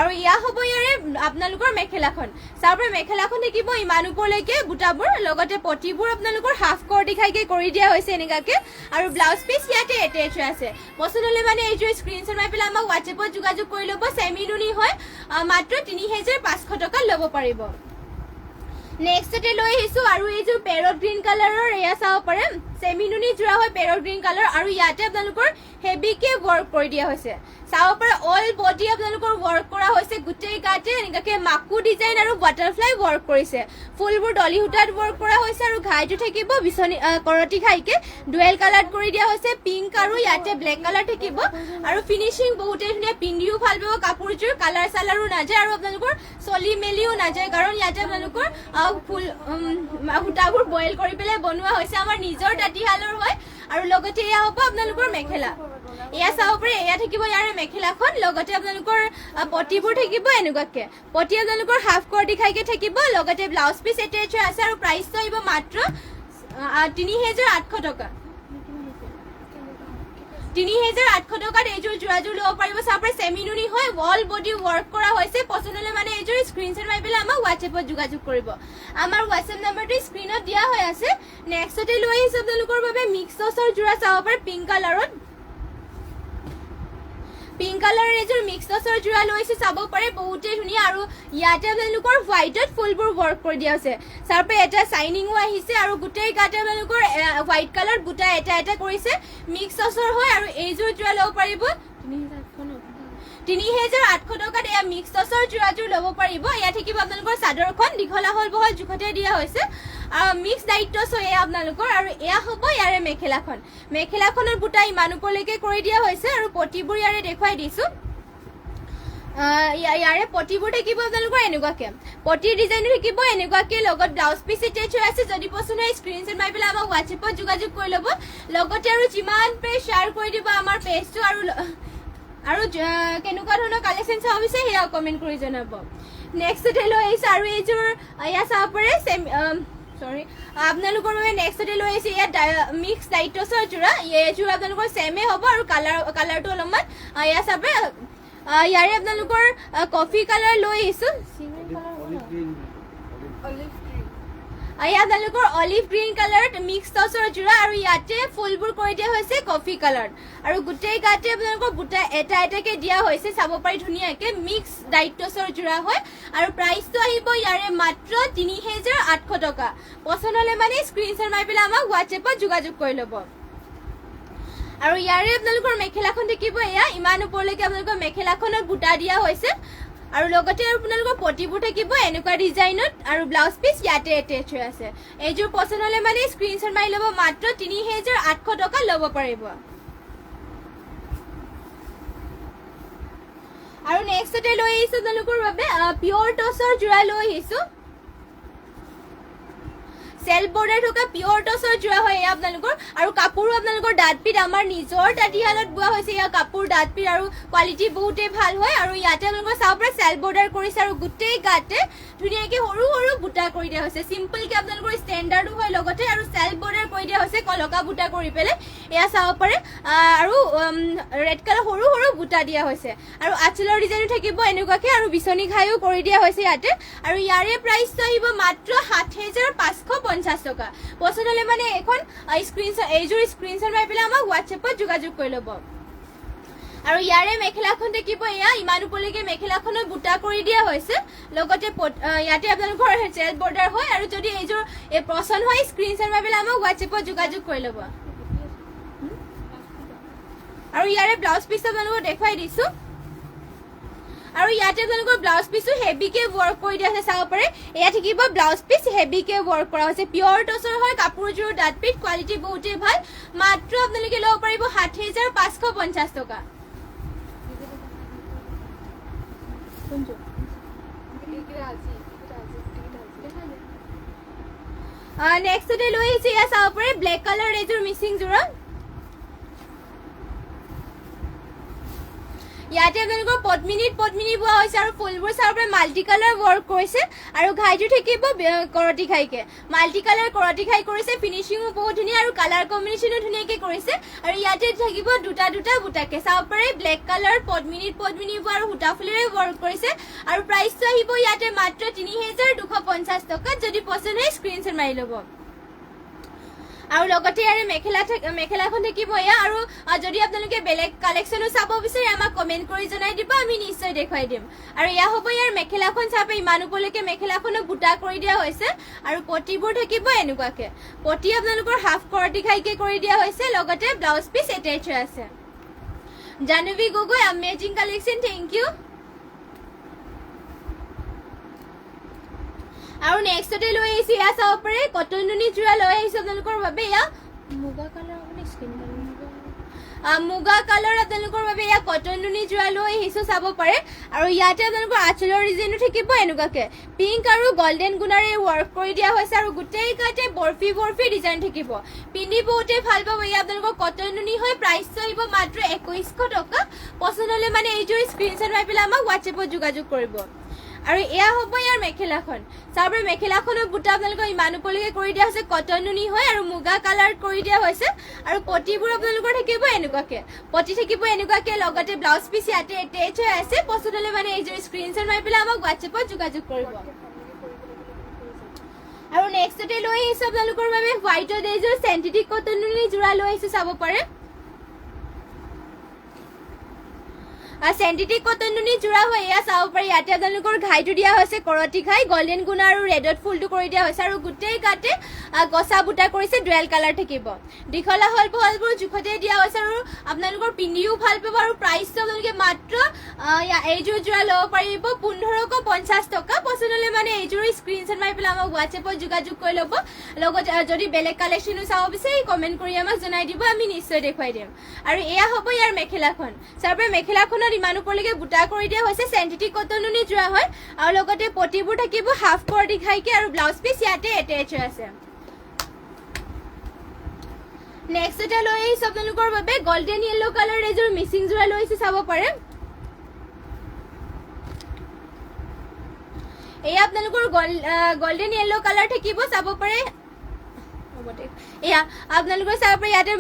আৰু ইয়া হ'ব ইয়াৰে আপোনালোকৰ মেখেলাখন চাব পাৰে মেখেলাখন থাকিব ইমান ওপৰলৈকে বুটাবোৰ লগতে পটিবোৰ আপোনালোকৰ হাফ কৰ্টি ঘাইকে কৰি দিয়া হৈছে এনেকুৱাকৈ আৰু ব্লাউজ পিচ ইয়াতে এটেচ হৈ আছে পছন্দ হ'লে মানে এইযোৰ স্ক্ৰীনশ্বট মাৰি পেলাই আমাক হোৱাটছএপত যোগাযোগ কৰি ল'ব চেমি নুনি হয় মাত্ৰ 3500 টকাত ল'ব পাৰিব নেক্সটতে লৈ আহিছো আৰু এইযোৰ পেৰট গ্ৰীণ কালাৰৰ এয়া চাব পাৰে চেমি নুনি যোৰা হয় পেৰট গ্ৰীণ কালাৰ আৰু ইয়াতে আপোনালোকৰ হেভিকে ৱৰ্ক কৰি দিয়া হৈছে চাব পাৰে অল বডি আপোনালোকৰ ৱৰ্ক কৰা হৈছে গোটেই গাতে এনেকুৱাকৈ মাকু ডিজাইন আৰু বাটাৰফ্লাই ৱৰ্ক কৰিছে ফুলবোৰ ডলি সূতাত ৱৰ্ক কৰা হৈছে আৰু ঘাইটো থাকিব বিচনী কৰতি ঘাইকে ডুৱেল কালাৰ কৰি দিয়া হৈছে পিংক আৰু ইয়াতে ব্লেক কালাৰ থাকিব আৰু ফিনিচিং বহুতেই ধুনীয়া পিন্ধিও ভাল পাব কাপোৰযোৰ কালাৰ চালাৰো নাযায় আৰু আপোনালোকৰ চলি মেলিও নাযায় কাৰণ ইয়াতে আপোনালোকৰ ফুল সূতাবোৰ বইল কৰি পেলাই বনোৱা হৈছে আমাৰ নিজৰ তাঁতীশালৰ হয় আৰু লগতে এয়া হ'ব আপোনালোকৰ মেখেলা এয়া চাব পাৰে এয়া থাকিব ইয়াৰে মেখেলাখন লগতে আপোনালোকৰ পটিবোৰ থাকিব এনেকুৱাকৈ পটি আপোনালোকৰ হাফ কৰ্টি ঘাইকে থাকিব লগতে ব্লাউজ পিচ এটেচ হৈ আছে আৰু প্ৰাইচটো আহিব মাত্ৰ 3800 টকা 3800 টকাত এইযোৰ যোৰাযোৰ ল'ব পাৰিব চাব পাৰে চেমি নুনি হয় অল বডি ৱৰ্ক কৰা হৈছে পছন্দ হ'লে মানে এইযোৰ স্ক্ৰীনশ্বট মাৰি পেলাই আমাক হোৱাটছএপত যোগাযোগ কৰিব আমাৰ হোৱাটছএপ নম্বৰটো স্ক্ৰীনত দিয়া হৈ আছে নেক্সটতে লৈ আহিছো আপোনালোকৰ বাবে মিক্স টচৰ যোৰা চাব পাৰে পিংক কালাৰত পিংক কালাৰৰ এইযোৰ মিক্স টচৰ যোৰা লৈছে চাব পাৰে বহুতেই ধুনীয়া আৰু ইয়াতে আপোনালোকৰ হোৱাইটত ফুলবোৰ ৱৰ্ক কৰি দিয়া হৈছে চাব পাৰে এটা চাইনিঙো আহিছে আৰু গোটেই গাতে আপোনালোকৰ হোৱাইট কালাৰ বুটা এটা এটা কৰিছে মিক্স টচৰ হয় আৰু এইযোৰ যোৰা ল'ব পাৰিব 3800 টকাত এয়া মিক্স টচৰ যোৰাযোৰ ল'ব পাৰিব এয়া থাকিব আপোনালোকৰ চাদৰখন দীঘল আহল বহল জোখতে দিয়া হৈছে মিক্স ডাইট টচ হয় এয়া আপোনালোকৰ আৰু এয়া হ'ব ইয়াৰে মেখেলাখনৰ বুটা ইমান ওপৰলৈকে কৰি দিয়া হৈছে আৰু পটিবোৰ ইয়াৰে দেখুৱাই দিছো ইয়াৰে পটিবোৰ থাকিব আপোনালোকৰ এনেকুৱাকৈ পটিৰ ডিজাইনো থাকিব এনেকুৱাকৈ লগত ব্লাউজ পিচ এটেচ হৈ আছে যদি পছন্দ হয় স্ক্ৰীনশ্বট মাৰি পেলাই আমাক হোৱাটছএপত যোগাযোগ কৰি ল'ব লগতে আৰু যিমান পাৰে শ্বেয়াৰ কৰি দিব আমাৰ পেজটো আৰু কেনেকুৱা ধৰণৰ কালেকশ্যন চাব বিচাৰে সেয়াও কমেণ্ট কৰি জনাব নেক্সটতে লৈ আহিছোঁ আৰু এইযোৰ এয়া চাব পাৰে আপোনালোকৰ বাবে নেক্সটতে লৈ আহিছোঁ ইয়াত মিক্স লাইট টচৰ যোৰা এইযোৰ আপোনালোকৰ ছেমে হ'ব আৰু কালাৰটো অলপমান এয়া চাব ইয়াৰে আপোনালোকৰ কফি কালাৰ লৈ আহিছোঁ এয়া আপোনালোকৰ অলিভ গ্ৰীণ কালাৰত মিক্স টচৰ যোৰা আৰু ইয়াতে ফুলবোৰ কৰি দিয়া হৈছে কফি কালাৰ আৰু গোটেই গাতে আপোনালোকৰ বুটা এটা এটাকৈ দিয়া হৈছে চাব পাৰি ধুনীয়াকৈ মিক্স ডাইট টচৰ যোৰা হয় আৰু প্ৰাইচটো আহিব ইয়াৰে মাত্ৰ 3800 টকা পছন্দ হ'লে মানে স্ক্ৰীনশ্বট মাৰি পেলাই আমাক হোৱাটছএপত যোগাযোগ কৰি ল'ব আৰু ইয়াৰে আপোনালোকৰ মেখেলাখন থাকিব এয়া ইমান ওপৰলৈকে আপোনালোকৰ মেখেলাখনত বুটা দিয়া হৈছে আৰু লগতে আপোনালোকৰ পটিবোৰ থাকিব এনেকুৱা ডিজাইনত আৰু ব্লাউজ পিচ ইয়াতে এটেচ হৈ আছে এইযোৰ পছন্দ হলে মানে স্ক্ৰীনশ্বট মাৰি ল'ব মাত্ৰ 3800 টকা ল'ব পাৰিব আৰু নেক্সটতে লৈ আহিছো আপোনালোকৰ বাবে পিয়ৰ টছৰ জোৰা লৈ আহিছো সেল বৰ্ডাৰ থকা পিয়ৰ টছৰ জোৰা হয় এয়া আপোনালোকৰ আৰু কাপোৰো আপোনালোকৰ ডাটপিট আমাৰ নিজৰ তাঁতিশালত বোৱা হৈছে এয়া কাপোৰ ডাটপিট আৰু কোৱালিটি বহুতেই ভাল হয় আৰু ইয়াতে আপোনালোকৰ চাব পাৰে সেল বৰ্ডাৰ কৰিছে আৰু গোটেই গাতে ধুনীয়াকৈ সৰু সৰু বুটা কৰি দিয়া হৈছে চিম্পলকৈ আপোনালোকৰ ষ্টেণ্ডাৰ্ডো হয় লগতে আৰু সেল বৰ্ডাৰ কৰি দিয়া হৈছে কলকা বুটা কৰি পেলাই এয়া চাব পাৰে আৰু ৰেড কালাৰ সৰু সৰু বুটা দিয়া হৈছে আৰু আঁচলৰ ডিজাইনো থাকিব এনেকুৱাকৈ আৰু বিচনী ঘাইও কৰি দিয়া হৈছে ইয়াতে আৰু ইয়াৰে প্ৰাইচটো আহিব মাত্ৰ 7550 টকা পছন্দ হলে মানে এখন এইযোৰ স্ক্ৰীনশ্বট মাৰি পেলাই আমাক হোৱাটছএপত যোগাযোগ কৰি ল'ব আৰু ইয়াৰে মেখেলাখন থাকিব এয়া ইমান ওপৰলৈকে মেখেলাখনত বুটা কৰি দিয়া হৈছে লগতে ইয়াতে আপোনালোকৰ সেল বৰ্ডাৰ হয় আৰু যদি এইযোৰ পছন্দ হয় স্ক্ৰীনশ্বট মাৰি পেলাই আমাক হোৱাটছএপত যোগাযোগ কৰি ল'ব আৰু ইয়াৰে ব্লাউজ পিচটো আপোনালোকক দেখুৱাই দিছো আৰু ইয়াতে আপোনালোকৰ ব্লাউজ পিচো হেভিকে ৱৰ্ক কৰি দিয়া আছে চাব পাৰে এয়া থাকিব ব্লাউজ পিচ হেভিকে ৱৰ্ক কৰা হৈছে পিয়ৰ টছৰ হয় কাপোৰযোৰ ডাটপিট কোৱালিটি বহুতেই ভাল মাত্ৰ আপোনালোকে ল'ব পাৰিব 7550 টকা নেক্সটতে লৈ আহিছে এয়া চাব পাৰে ব্লেক কালাৰ এযোৰ মিচিং জোৰা ইয়াতে আপোনালোকৰ পদ্মিনী বোৱা হৈছে আৰু ফুলবোৰ চাব পাৰে মাল্টি কালাৰ ৱৰ্ক কৰিছে আৰু ঘাইটো থাকিব কৰতি ঘাইকে মাল্টি কালাৰ কৰতি ঘাই কৰিছে ফিনিচিঙো বহুত ধুনীয়া আৰু কালাৰ কম্বিনেশ্যনো ধুনীয়াকৈ কৰিছে আৰু ইয়াতে থাকিব দুটা বুটাকে চাব পাৰে ব্লেক কালাৰ পদ্মিনী বোৱা আৰু সূতা ফুলেৰে ৱৰ্ক কৰিছে আৰু প্ৰাইচটো আহিব ইয়াতে মাত্ৰ 3250 টকা যদি পছন্দ হয় স্ক্ৰীনশ্বট মাৰি ল'ব আৰু লগতে ইয়াৰে মেখেলাখন থাকিব এয়া আৰু যদি আপোনালোকে বেলেগ কালেকশ্যনো চাব বিচাৰে আমাক কমেণ্ট কৰি জনাই দিব আমি নিশ্চয় দেখুৱাই দিম আৰু এয়া হ'ব ইয়াৰ মেখেলাখন চাব ইমান ওপৰলৈকে মেখেলাখনো বুটা কৰি দিয়া হৈছে আৰু পটিবোৰ থাকিব এনেকুৱাকে পটি আপোনালোকৰ হাফ কৰতি ঘাইকে কৰি দিয়া হৈছে লগতে ব্লাউজ পিচ এটেচ হৈ আছে Jahnavi Gogoi amazing collection thank you আৰু নেক্সটতে লৈ আহিছো এয়া চাব পাৰে কটন নুনি জোৰা লৈ আহিছো আপোনালোকৰ বাবে এয়া মুগা কালাৰ আপোনালোকৰ বাবে এয়া কটন নুনি জোৰা লৈ আহিছো চাব পাৰে আৰু ইয়াতে আপোনালোকৰ আঁচলৰ ডিজাইনো থাকিব এনেকুৱাকে পিংক আৰু গল্ডেন গুণাৰে ৱৰ্ক কৰি দিয়া হৈছে আৰু গোটেই গাতে বৰফি ডিজাইন থাকিব পিন্ধি বহুতেই ভাল পাব এয়া আপোনালোকৰ কটন নুনি হয় প্ৰাইচটো আহিব মাত্ৰ 2100 টকা পছন্দ হলে মানে এইযোৰ স্ক্ৰীনশ্বট মাৰি পেলাই আমাক হোৱাটছএপত যোগাযোগ কৰিব আৰু এয়া হ'ব ইয়াৰ মেখেলাখন চাব পাৰে মেখেলাখনৰ বুটা আপোনালোকৰ ইমান ওপৰলৈকে কৰি দিয়া হৈছে কটন নুনি হয় আৰু মুগা কালাৰ কৰি দিয়া হৈছে আৰু পটিবোৰ আপোনালোকৰ থাকিব এনেকুৱাকে পটি থাকিব এনেকুৱাকে লগতে ব্লাউজ পিচ ইয়াতে এটেচ হৈ আছে পছন্দ হলে মানে এইযোৰ স্ক্ৰীনশ্বট মাৰি পেলাই আমাক হোৱাটছএপত যোগাযোগ কৰিব আৰু নেক্সটতে লৈ আহিছো আপোনালোকৰ বাবে হোৱাইটৰ এইযোৰ চেণ্থেটিক কটন নুনি জোৰা লৈ আহিছো চাব পাৰে চেণ্থেটিক কটন নুনি জোৰা হয় এয়া চাব পাৰে ইয়াতে আপোনালোকৰ ঘাইটো দিয়া হৈছে কৰতি ঘাই গল্ডেন গুণা আৰু ৰেডত ফুলটো কৰি দিয়া হৈছে আৰু গোটেই গাতে গছা বুটা কৰিছে ডুৱেল কালাৰ থাকিব দীঘলা হলবোৰ জোখতে দিয়া হৈছে আৰু আপোনালোকৰ পিন্ধিও ভাল পাব আৰু প্ৰাইচটো আপোনালোকে মাত্ৰ এইযোৰ জোৰা ল'ব পাৰিব 1550 টকা পছন্দ হলে মানে এইযোৰ স্ক্ৰীনশ্বট মাৰি পেলাই আমাক হোৱাটছএপত যোগাযোগ কৰি ল'ব লগতে যদি বেলেগ কালেকশ্যনো চাব বিচাৰে কমেণ্ট কৰি আমাক জনাই দিব আমি নিশ্চয় দেখুৱাই দিম আৰু এয়া হ'ব ইয়াৰ মেখেলাখন চাব পাৰে মেখেলাখনত ইমান ওপৰলৈকে বুটা কৰি দিয়া হৈছে চেণ্থেটিক কটন নুনি জোৰা হয় আৰু লগতে পটিবোৰ থাকিব হাফ কৰতি ঘাইকে আৰু ব্লাউজ পিচ ইয়াতে এটেচ হৈ আছে নেক্সট এটা লৈ আহিছো আপোনালোকৰ বাবে গোল্ডেন য়েলো কালাৰ এযোৰ মিচিং জোৰা লৈ আহিছো চাব পাৰে এই আপোনালোকৰ গোল্ডেন য়েলো কালাৰ থাকিব চাব পাৰে এয়া আপোনালোকৰ চাব পাৰে ইয়াতে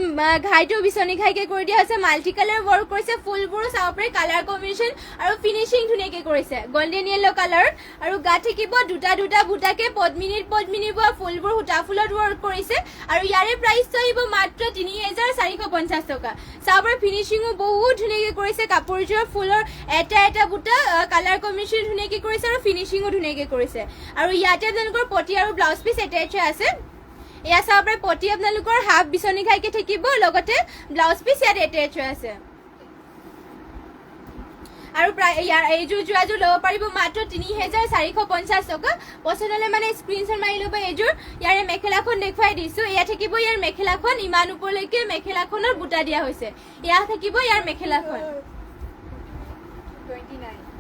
ঘাইটো বিচনী ঘাইকে কৰি দিয়া হৈছে মাল্টি কালাৰ ৱৰ্ক কৰিছে ফুলবোৰো চাব পাৰে কালাৰ কম্বিনেশ্যন আৰু ফিনিচিং ধুনীয়াকে কৰিছে গোল্ডেন য়েলো কালাৰ আৰু গা থাকিব দুটা বুটাকে পদ্মিনী বোৱা ফুলবোৰ সূতা ফুলত ৱৰ্ক কৰিছে আৰু ইয়াৰে প্ৰাইচটো আহিব মাত্ৰ 3450 টকা চাব পাৰে ফিনিচিঙো বহুত ধুনীয়াকে কৰিছে কাপোৰযোৰৰ ফুলৰ এটা বুটা কালাৰ কম্বিনেশ্যন ধুনীয়াকে কৰিছে আৰু ফিনিচিঙো ধুনীয়াকে কৰিছে আৰু ইয়াতে আপোনালোকৰ পটি আৰু ব্লাউজ পিচ এটেচ হৈ আছে এয়া চাব পাৰে পটি আপোনালোকৰ হাফ বিচনী ঘাইকে থাকিব লগতে ব্লাউজ পিচ ইয়াত এটেচ হৈ আছে আৰু প্ৰায় ইয়াৰ এইযোৰ যোৰাযোৰ ল'ব পাৰিব মাত্ৰ ৩,৪৫০ টকা পচন্দ হ'লে মানে স্ক্ৰীনশ্বট মাৰি ল'ব এইযোৰ ইয়াৰে মেখেলাখন দেখুৱাই দিছো এয়া থাকিব ইয়াৰ মেখেলাখন ইমান ওপৰলৈকে মেখেলাখনৰ বুটা দিয়া হৈছে এয়া থাকিব ইয়াৰ মেখেলাখন 29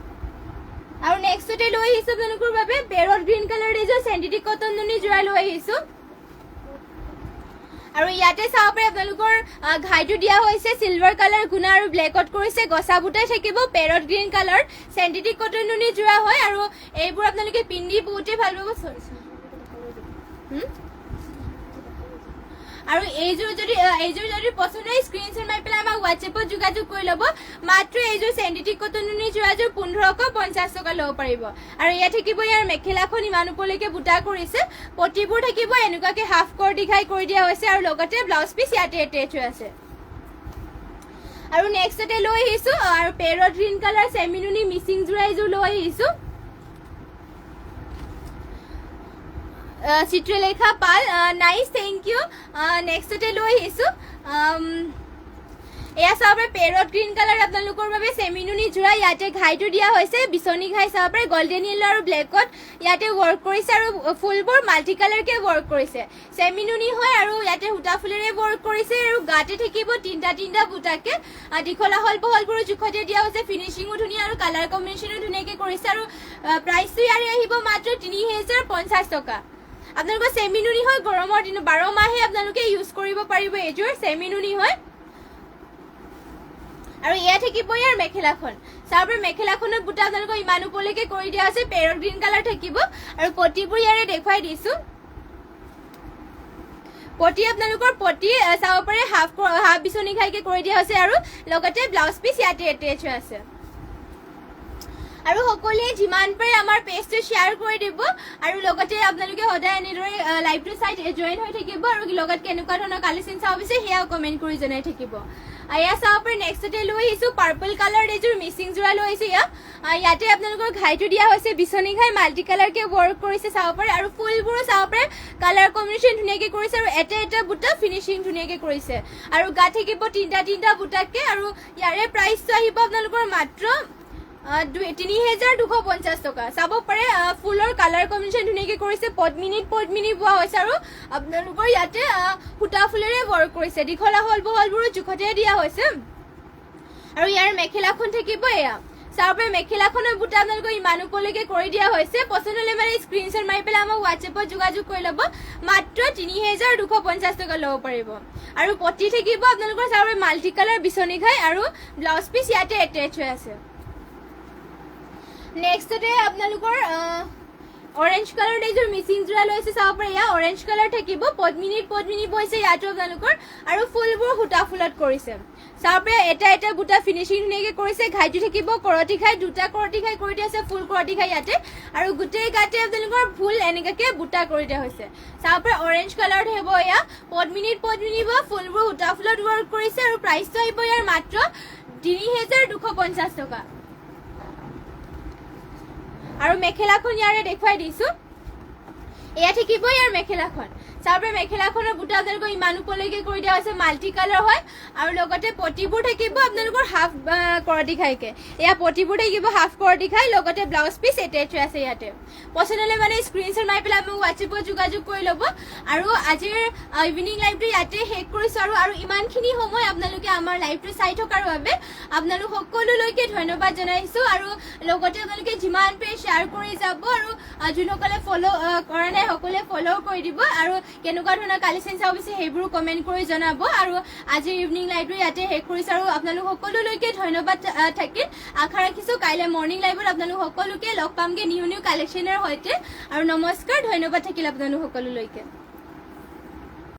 আৰু নেক্সটতে লৈ আহিছো আপোনালোকৰ বাবে পেৰট গ্ৰীণ কালাৰ এযোৰ চেণ্টিটিক কটন নুনি যোৰা লৈ আহিছো আৰু ইয়াতে চাব পাৰে আপোনালোকৰ ঘাইটো দিয়া হৈছে সিলভাৰ কালাৰ গুণা আৰু ব্লেকত কৰিছে গছা বুটাই থাকিব পেৰট গ্ৰীণ কালাৰ চেণ্টিটিক কটন নুনি যোৰা হয় আৰু এইবোৰ আপোনালোকে পিন্ধি বহুতে ভাল পাব আৰু এইযোৰ যদি পছন্দ হয় স্ক্ৰীনশ্বট মাৰি পেলাই আমাক হোৱাটছএপত যোগাযোগ কৰি ল'ব মাত্ৰ এইযোৰ চেণ্টিটিক কটন নুনি যোৰাযোৰ 1550 টকা ল'ব পাৰিব আৰু ইয়াত থাকিব ইয়াৰ মেখেলাখন ইমান ওপৰলৈকে বুটা কৰিছে পটিবোৰ থাকিব এনেকুৱাকে হাফ কৰ দীঘাই কৰি দিয়া হৈছে আৰু লগতে ব্লাউজ পিচ ইয়াতে এটেচ হৈ আছে আৰু নেক্সটতে লৈ আহিছো আৰু পেৰট গ্ৰীণ কালাৰ চেমি নুনি মিচিং যোৰা এইযোৰ লৈ আহিছো চিত্ৰলেখা পাল নাইস থ্যাংক ইউ নেক্সটতে লৈ আহিছো এয়া চাব পাৰে পেৰট গ্ৰীণ কালাৰ আপোনালোকৰ বাবে চেমিনুনি যোৰা ইয়াতে ঘাইটো দিয়া হৈছে বিচনী ঘাই চাব পাৰে গোল্ডেন য়েলো আৰু ব্লেকত ইয়াতে ৱৰ্ক কৰিছে আৰু ফুলবোৰ মাল্টি কালাৰকে ৱৰ্ক কৰিছে চেমিনুনি হয় আৰু ইয়াতে সূতা ফুলেৰে ৱৰ্ক কৰিছে আৰু গাতে থাকিব তিনটা বুটাকে দীঘলা হল বহলবোৰ জোখতে দিয়া হৈছে ফিনিচিংও ধুনীয়া আৰু কালাৰ কম্বিনেশ্যনো ধুনীয়াকে কৰিছে আৰু প্ৰাইচটো ইয়াৰে আহিব মাত্ৰ ৩,০৫০ টকা আপোনালোকৰ চেমিনুনি হয় গৰমৰ দিন 12 মাহে আপোনালোকে ইউজ কৰিব পাৰিব এইযোৰ চেমিনুনি হয় আৰু এয়া থাকিব ইয়াৰ মেখেলাখন চাবৰ মেখেলাখনৰ বুটা আপোনালোকৰ ইমান ওপৰলৈকে কৰি দিয়া আছে পেৰট গ্ৰীণ কালাৰ থাকিব আৰু পটিবোৰ ইয়াৰে দেখুৱাই দিছো পটি আপোনালোকৰ পটি চাব পাৰে হাফ বিচনী ঘাইকে কৰি দিয়া হৈছে আৰু লগতে ব্লাউজ পিচ ইয়াতে এটেচ হৈ আছে আৰু সকলোৱে যিমান পাৰে আমাৰ পেজটো শ্বেয়াৰ কৰি দিব আৰু লগতে আপোনালোকে সদায় এনেদৰে লাইভটো চাই জয়েন হৈ থাকিব আৰু লগত কেনেকুৱা ধৰণৰ কালেকশ্যন চাব বিচাৰে সেয়াও কমেণ্ট কৰি জনাই থাকিব এয়া চাব পাৰে নেক্সটতে লৈ আহিছো পাৰ্পল কালাৰ এযোৰ মিচিং যোৰা লৈ আহিছো ইয়াতে আপোনালোকৰ ঘাইটো দিয়া হৈছে বিচনী ঘাই মাল্টি কালাৰকে ৱৰ্ক কৰিছে চাব পাৰে আৰু ফুলবোৰো চাব পাৰে কালাৰ কম্বিনেশ্যন ধুনীয়াকে কৰিছে আৰু এটা বুটা ফিনিচিং ধুনীয়াকে কৰিছে আৰু গা থাকিব তিনটা বুটাকে আৰু ইয়াৰে প্ৰাইচটো আহিব আপোনালোকৰ মাত্ৰ ৩,২৫০ টকা চাব পাৰে ফুলৰ কালাৰ কম্বিনেশ্যন ধুনীয়াকে কৰিছে পদ্মিনী বোৱা হৈছে আৰু আপোনালোকৰ ইয়াতে সূতা ফুলেৰে ৱৰ্ক কৰিছে দীঘলা হল বহলবোৰো জোখতে দিয়া হৈছে আৰু ইয়াৰ মেখেলাখন থাকিব এয়া চাব পাৰে মেখেলাখনৰ বুটা আপোনালোকৰ ইমান ওপৰলৈকে কৰি দিয়া হৈছে পচন্দ হ'লে মানে স্ক্ৰীনশ্বট মাৰি পেলাই আমাক হোৱাটছএপত যোগাযোগ কৰি ল'ব মাত্ৰ ৩,২৫০ টকা ল'ব পাৰিব আৰু পটি থাকিব আপোনালোকৰ চাব পাৰে মাল্টি কালাৰ বিচনী ঘাই আৰু ব্লাউজ পিচ ইয়াতে এটেচ হৈ আছে নেক্সটতে আপোনালোকৰ অৰেঞ্জ কালাৰ এইযোৰ মিচিং যোৰা লৈছে চাব পাৰে ইয়া অৰেঞ্জ কালাৰ থাকিব পদ্মিনী বৈছে ইয়াতো আপোনালোকৰ আৰু ফুলবোৰ সূতা ফুলত কৰিছে চাব পাৰে এটা বুটা ফিনিচিং ধুনীয়াকে কৰিছে ঘাইটো থাকিব কৰতি ঘাই দুটা কৰতি ঘাই কৰি দিয়া আছে ফুল কৰতি ঘাই ইয়াতে আৰু গোটেই গাতে আপোনালোকৰ ফুল এনেকাকে বুটা কৰি দিয়া হৈছে চাব পাৰে অৰেঞ্জ কালাৰ থাকিব ইয়া পদ্মিনী বা ফুলবোৰ সূতা ফুলত ৱৰ্ক কৰিছে আৰু প্ৰাইচটো আহিব ইয়াৰ মাত্ৰ ৩,২৫০ টকা আৰু মেখেলাখন ইয়াৰে দেখুৱাই দিছো এয়া থাকিব ইয়াৰ মেখেলাখন চাবৰে মেখেলাখনৰ বুটা আপোনালোকৰ ইমান ওপৰলৈকে কৰি দিয়া হৈছে মাল্টি কালাৰ হয় আৰু লগতে পটিবোৰ থাকিব আপোনালোকৰ হাফ কৰতি খাইকে এয়া পটিবোৰ থাকিব হাফ কৰতি খাই লগতে ব্লাউজ পিচ এটেচ হৈ আছে ইয়াতে পছন্দ হ'লে মানে স্ক্ৰীনশ্বট মাৰি পেলাই মোক হোৱাটছএপত যোগাযোগ কৰি ল'ব আৰু আজিৰ ইভিনিং লাইভটো ইয়াতে শেষ কৰিছো আৰু ইমানখিনি সময় আপোনালোকে আমাৰ লাইভটো চাই থকাৰ বাবে আপোনালোক সকলোলৈকে ধন্যবাদ জনাইছো আৰু লগতে আপোনালোকে যিমান পাৰে শ্বেয়াৰ কৰি যাব আৰু যোনসকলে ফ'ল' কৰা নাই সকলোৱে ফ'ল' কৰি দিব আৰু কেনেকুৱা ধৰণৰ কালেকশ্যন চাব বিচাৰে সেইবোৰ কমেণ্ট কৰি জনাব আৰু আজিৰ ইভিনিং লাইভটো ইয়াতে শেষ কৰিছো আৰু আপোনালোক সকলোলৈকে ধন্যবাদ থাকিল আশা ৰাখিছো কাইলৈ মৰ্ণিং লাইভত আপোনালোক সকলোকে লগ পামগে নিউ কালেকশ্যনৰ সৈতে আৰু নমস্কাৰ ধন্যবাদ থাকিল আপোনালোক সকলোলৈকে